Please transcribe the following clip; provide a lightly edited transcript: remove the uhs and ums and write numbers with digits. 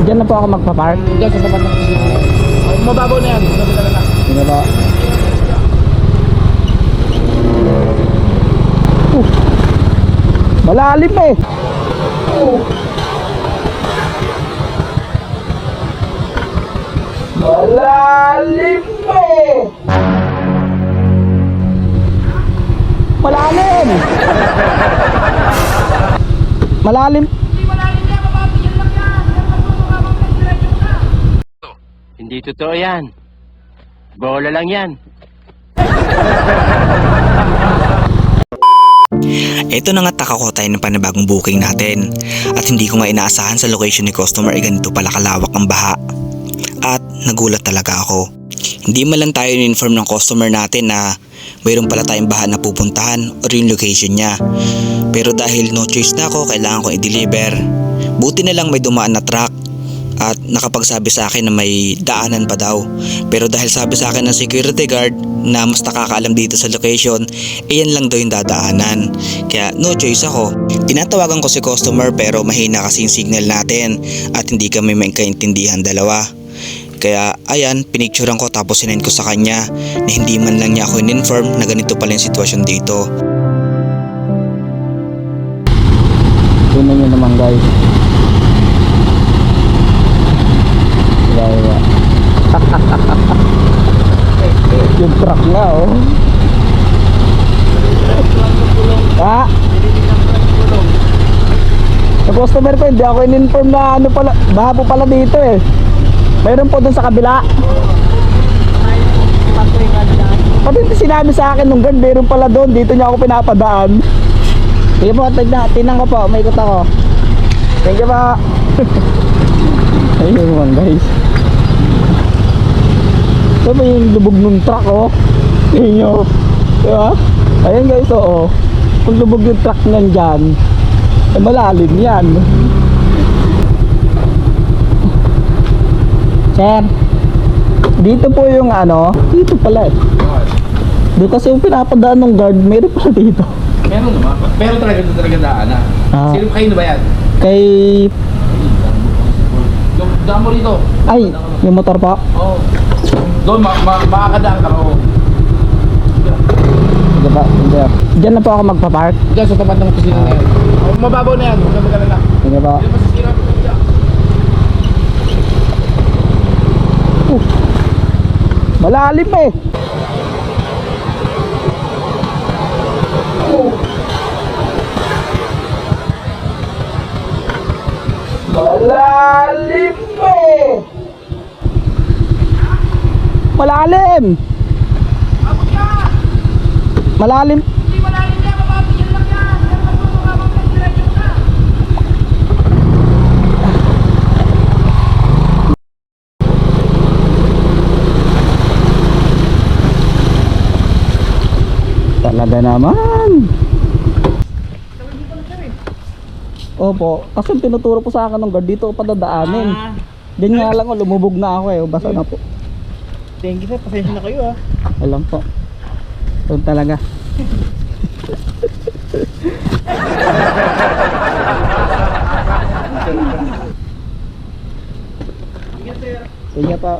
Diyan na po ako magpa-park. Diyan sa tapat ng kusina. Mababaw na yan. Mababaw na. Sige po. Malalim eh. Malalim eh. Malalim. Malalim. Hindi totoo yan. Bola lang yan. Ito na nga takakotay ng panibagong booking natin at hindi ko nga inaasahan sa location ni customer ay ganito pala kalawak ang baha. At nagulat talaga ako. Hindi man lang tayo in-inform ng customer natin na mayroon pala tayong baha na pupuntahan o yung location niya. Pero dahil no choice na ako, kailangan kong i-deliver. Buti na lang may dumaan na truck at nakapagsabi sa akin na may daanan pa daw. Pero dahil sabi sa akin ng security guard na mas nakakaalam dito sa location, yan lang daw yung dadaanan. Kaya no choice ako. Tinatawagan ko si customer pero mahina kasi yung signal natin at hindi kami magkaintindihan dalawa. Kaya ayan, pinicturean ko tapos sinend ko sa kanya na hindi man lang niya ako in-inform na ganito pala yung sitwasyon dito. Tingnan nyo naman guys. Diba? Yung truck nga oh. Ha? Sa customer ko hindi ako in-inform na ano pala, baha po pala dito eh. Mayroon po dun sa kabila. Pati sinabi sa akin nung guard, mayroon pala doon. Dito niya ako pinapadaan. Sige po, tingnan ko po. May ikot ako. Thank you po. Ayun naman guys. Ito ba yung lubog ng truck oh. Tingnan nyo. Diba? Ayan guys oh. Kung lubog yung truck nyan dyan, ay malalim yan. Sir, dito po yung ano, dito pala eh. Dito kasi yung pinapadaan ng guard, meron pala dito. Meron naman. Pero talaga daan na. Sino kayo na ba yan? Kay... Daan mo rito. Ay, yung motor po? Oo. Doon, makakadaan ka mo. Diba? Diyan na po ako magpa-park. Diyan sa tapat ng kusina na yan. Mababaw na yan. Mababaw na. Sige po. Hindi masisira mo dyan. Malalim eh. Malalim eh. Malalim. Malalim. Talaga naman. Opo, kasi tinuturo po sa akin ng guard dito pa dadaanin. Diyan nga lang lumubog na ako eh, basa na po. Thank you sir, pasensya na kayo ah. Alam po. Doon talaga. Sige po.